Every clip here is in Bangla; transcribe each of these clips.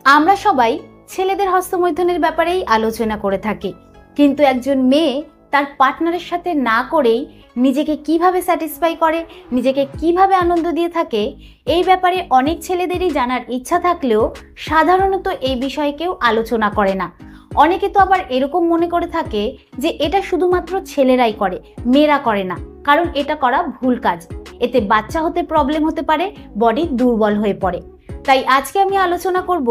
আমরা সবাই ছেলেদের হস্তমৈথুনের ব্যাপারেই আলোচনা করে থাকি, কিন্তু একজন মেয়ে তার পার্টনারের সাথে না করেই নিজেকে কিভাবে স্যাটিসফাই করে, নিজেকে কিভাবে আনন্দ দিয়ে থাকে, এই ব্যাপারে অনেক ছেলেদেরই জানার ইচ্ছা থাকলেও সাধারণত এই বিষয়ে কেউ আলোচনা করে না। অনেকে তো আবার এরকম মনে করে থাকে যে এটা শুধুমাত্র ছেলেরাই করে, মেয়েরা করে না, কারণ এটা করা ভুল কাজ, এতে বাচ্চা হতে প্রবলেম হতে পারে, বডি দুর্বল হয়ে পড়ে। তাই আজকে আমি আলোচনা করব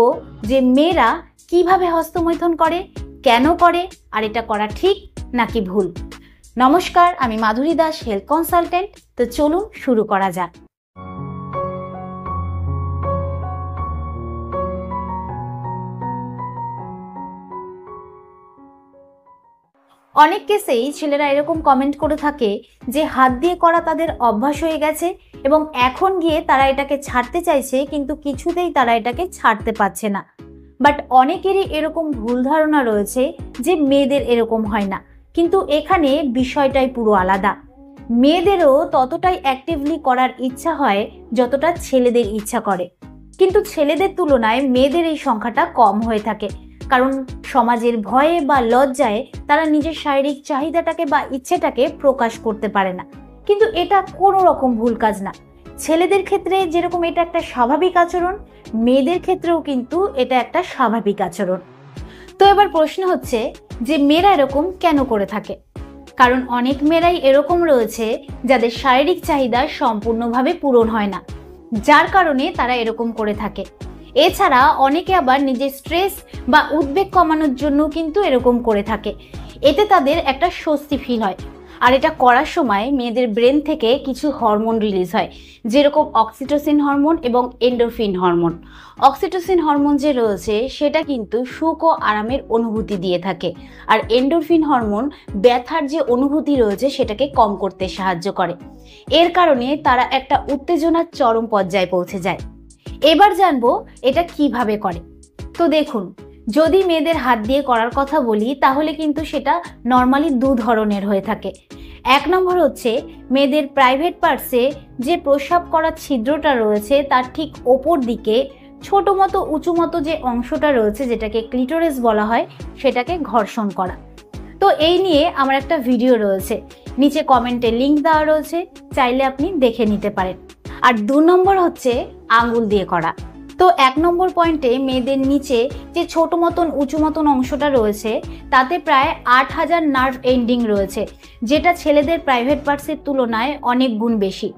যে মেয়েরা কিভাবে হস্তমৈথুন করে, কেন করে, আর এটা করা ঠিক নাকি ভুল। নমস্কার, আমি মাধুরী দাস, হেলথ কনসালটেন্ট। তো চলুন শুরু করা যাক। অনেক কেসেই ছেলেরা এরকম কমেন্ট করে থাকে যে হাত দিয়ে করা তাদের অভ্যাস হয়ে গেছে এবং এখন গিয়ে তারা এটাকে ছাড়তে চাইছে, কিন্তু কিছুতেই তারা এটাকে ছাড়তে পারছে না। বাট অনেকেরই এরকম ভুল ধারণা রয়েছে যে মেয়েদের এরকম হয় না, কিন্তু এখানে বিষয়টাই পুরো আলাদা। মেয়েদেরও ততটাই অ্যাক্টিভলি করার ইচ্ছা হয় যতটা ছেলেদের ইচ্ছা করে, কিন্তু ছেলেদের তুলনায় মেয়েদের এই সংখ্যাটা কম হয়ে থাকে, কারণ সমাজের ভয়ে বা লজ্জায় তারা নিজের শারীরিক চাহিদাটাকে বা ইচ্ছেটাকে প্রকাশ করতে পারে না। কিন্তু এটা কোনো রকম ভুল কাজ না। ছেলেদের ক্ষেত্রে যেরকম এটা একটা স্বাভাবিক আচরণ, মেয়েদের ক্ষেত্রেও কিন্তু এটা একটা স্বাভাবিক আচরণ। তো এবার প্রশ্ন হচ্ছে যে মেয়েরা এরকম কেন করে থাকে? কারণ অনেক মেয়েরাই এরকম রয়েছে যাদের শারীরিক চাহিদা সম্পূর্ণভাবে পূরণ হয় না, যার কারণে তারা এরকম করে থাকে। এছাড়া অনেকে আবার নিজের স্ট্রেস বা উদ্বেগ কমানোর জন্য কিন্তু এরকম করে থাকে। এতে তাদের একটা স্বস্তি ফিল হয়। আর এটা করার সময় মেয়েদের ব্রেন থেকে কিছু হরমোন রিলিজ হয়, যেরকম অক্সিটোসিন হরমোন এবং এন্ডোরফিন হরমোন। অক্সিটোসিন হরমোন যে রয়েছে সেটা কিন্তু সুখ ও আরামের অনুভূতি দিয়ে থাকে, আর এন্ডোরফিন হরমোন ব্যথার যে অনুভূতি রয়েছে সেটাকে কম করতে সাহায্য করে। এর কারণে তারা একটা উত্তেজনার চরম পর্যায়ে পৌঁছে যায়। এবার জানবো এটা কিভাবে করে। তো দেখুন, যদি মেয়েদের হাত দিয়ে করার কথা বলি তাহলে কিন্তু সেটা নর্মালি দু ধরনের হয়ে থাকে। এক নম্বর হচ্ছে মেয়েদের প্রাইভেট পার্টসে যে প্রস্রাব করার ছিদ্রটা রয়েছে তার ঠিক ওপর দিকে ছোট মতো উঁচু মতো যে অংশটা রয়েছে, যেটাকে ক্লিটোরিস বলা হয়, সেটাকে ঘর্ষণ করা। তো এই নিয়ে আমার একটা ভিডিও রয়েছে, নিচে কমেন্টে লিংক দেওয়া রয়েছে, চাইলে আপনি দেখে নিতে পারেন। আর 2 নম্বর হচ্ছে আঙ্গুল দিয়ে করা। তো 1 নম্বর পয়েন্টে মেয়েদের নিচে যে ছোট মতন উঁচু মতন অংশটা রয়েছে তাতে প্রায় 8000 নার্ভ এন্ডিং রয়েছে, যেটা ছেলেদের প্রাইভেট পার্টসের তুলনায় অনেক গুণ বেশি,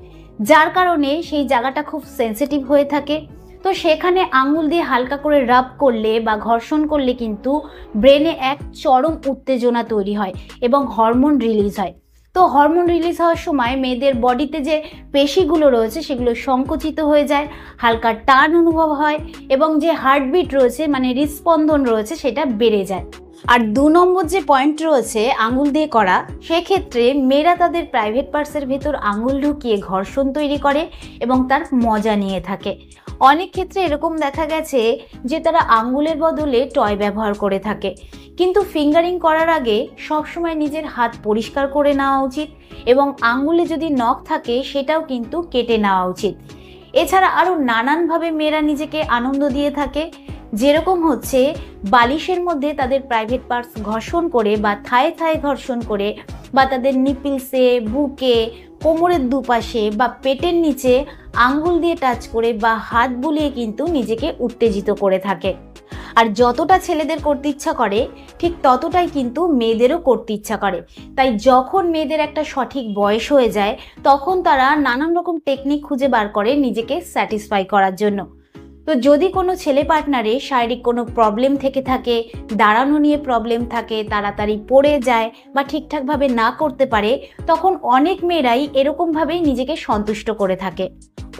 যার কারণে সেই জায়গাটা খুব সেন্সিটিভ হয়ে থাকে। তো সেখানে আঙ্গুল দিয়ে হালকা করে রাব করলে বা ঘর্ষণ করলে কিন্তু ব্রেনে এক চরম উত্তেজনা তৈরি হয় এবং হরমোন রিলিজ হয়। তো হরমোন রিলিজ হওয়ার সময় মেয়েদের বডিতে যে পেশিগুলো রয়েছে সেগুলো সংকুচিত হয়ে যায়, হালকা টান অনুভব হয় এবং যে হার্টবিট রয়েছে মানে হৃদস্পন্দন রয়েছে সেটা বেড়ে যায়। আর 2 নম্বর যে পয়েন্ট রয়েছে আঙ্গুল দিয়ে করা, সেক্ষেত্রে মেয়েরা তাদের প্রাইভেট পার্টসের ভেতর আঙ্গুল ঢুকিয়ে ঘর্ষণ তৈরি করে এবং তার মজা নিয়ে থাকে। অনেক ক্ষেত্রে এরকম দেখা গেছে যে তারা আঙ্গুলের বদলে টয় ব্যবহার করে থাকে। কিন্তু ফিঙ্গারিং করার আগে সবসময় নিজের হাত পরিষ্কার করে নেওয়া উচিত এবং আঙ্গুলে যদি নখ থাকে সেটাও কিন্তু কেটে নেওয়া উচিত। এছাড়া আরও নানানভাবে মেয়েরা নিজেকে আনন্দ দিয়ে থাকে, যেরকম হচ্ছে বালিশের মধ্যে তাদের প্রাইভেট পার্টস ঘর্ষণ করে বা থায়ে থায়ে ঘর্ষণ করে, বা তাদের নিপিলসে, বুকে, কোমরের দুপাশে বা পেটের নিচে আঙ্গুল দিয়ে টাচ করে বা হাত বুলিয়ে কিন্তু নিজেকে উত্তেজিত করে থাকে। আর যতটা ছেলেদের করতে ইচ্ছা করে ঠিক ততটাই কিন্তু মেয়েদেরও করতে ইচ্ছা করে। তাই যখন মেয়েদের একটা সঠিক বয়স হয়ে যায় তখন তারা নানান রকম টেকনিক খুঁজে বার করে নিজেকে স্যাটিসফাই করার জন্য। তো যদি কোনো ছেলে পার্টনারে শারীরিক কোনো প্রবলেম থেকে থাকে, দাঁড়ানো নিয়ে প্রবলেম থাকে, তাড়াতাড়ি পড়ে যায় বা ঠিকঠাকভাবে না করতে পারে, তখন অনেক মেয়েরাই এরকমভাবেই নিজেকে সন্তুষ্ট করে থাকে।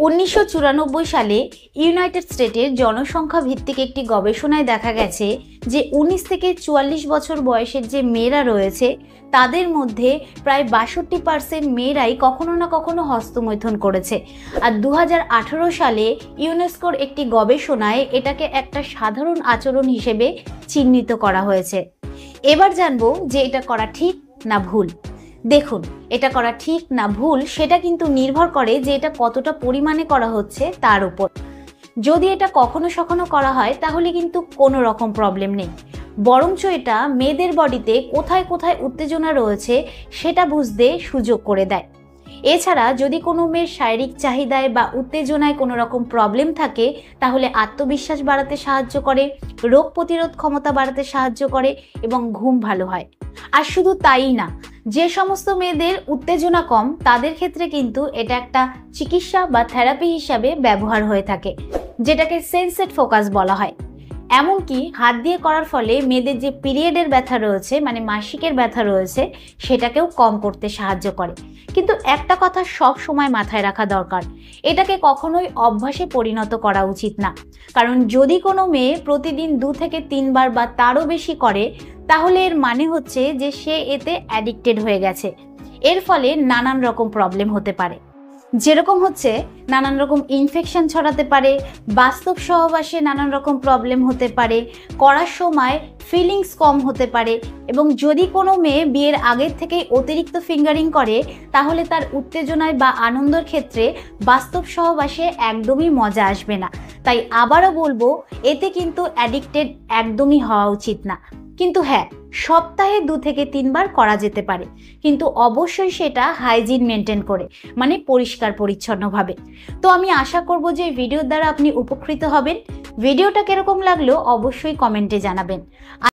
1994 সালে ইউনাইটেড স্টেটের জনসংখ্যা ভিত্তিক একটি গবেষণায় দেখা গেছে যে 19 থেকে 44 বছর বয়সের যে মেয়েরা রয়েছে তাদের মধ্যে প্রায় 62% মেয়েরাই কখনো না কখনো হস্তমৈথুন করেছে। আর 2018 সালে ইউনেস্কোর একটি গবেষণায় এটাকে একটা সাধারণ আচরণ হিসেবে চিহ্নিত করা হয়েছে। এবার জানবো যে এটা করা ঠিক না ভুল। দেখুন, এটা করা ঠিক না ভুল সেটা কিন্তু নির্ভর করে যে এটা কতটা পরিমাণে করা হচ্ছে তার উপর। যদি এটা কখনো সখনো করা হয় তাহলে কিন্তু কোনো রকম প্রবলেম নেই, বরঞ্চ এটা মেয়েদের বডিতে কোথায় কোথায় উত্তেজনা রয়েছে সেটা বুঝতে সুযোগ করে দেয়। এছাড়া যদি কোনো মেয়ের শারীরিক চাহিদায় বা উত্তেজনায় কোনো রকম প্রবলেম থাকে তাহলে আত্মবিশ্বাস বাড়াতে সাহায্য করে, রোগ প্রতিরোধ ক্ষমতা বাড়াতে সাহায্য করে এবং ঘুম ভালো হয়। আর শুধু তাই না, যে সমস্ত মেয়েদের উত্তেজনা কম তাদের ক্ষেত্রে কিন্তু এটা একটা চিকিৎসা বা থেরাপি হিসাবে ব্যবহার হয়ে থাকে, যেটাকে সেন্সেড ফোকাস বলা হয়। এমনকি হাত দিয়ে করার ফলে মেয়েদের যে পিরিয়ডের ব্যথা রয়েছে, মানে মাসিকের ব্যথা রয়েছে, সেটাকেও কম করতে সাহায্য করে। কিন্তু একটা কথা সব সময় মাথায় রাখা দরকার, এটাকে কখনোই অভ্যাসে পরিণত করা উচিত না। কারণ যদি কোনো মেয়ে প্রতিদিন 2 থেকে 3 বার বা তারও বেশি করে তাহলে এর মানে হচ্ছে যে সে এতে অ্যাডিক্টেড হয়ে গেছে। এর ফলে নানান রকম প্রবলেম হতে পারে, যেরকম হচ্ছে নানান রকম ইনফেকশন ছড়াতে পারে, বাস্তব সহবাসে নানান রকম প্রবলেম হতে পারে, করার সময় ফিলিংস কম হতে পারে, এবং যদি কোনো মেয়ে বিয়ের আগের থেকেই অতিরিক্ত ফিঙ্গারিং করে তাহলে তার উত্তেজনায় বা আনন্দের ক্ষেত্রে বাস্তব সহবাসে একদমই মজা আসবে না। তাই আবারও বলবো, এতে কিন্তু অ্যাডিক্টেড একদমই হওয়া উচিত না। কিন্তু হ্যাঁ, সপ্তাহে 2 থেকে 3 বার করা যেতে পারে, কিন্তু অবশ্যই সেটা হাইজিন মেনটেন করে, মানে পরিষ্কার পরিচ্ছন্নভাবে। তো আমি আশা করব যে ভিডিওর দ্বারা আপনি উপকৃত হবেন। ভিডিওটা কিরকম লাগলো অবশ্যই কমেন্টে জানাবেন।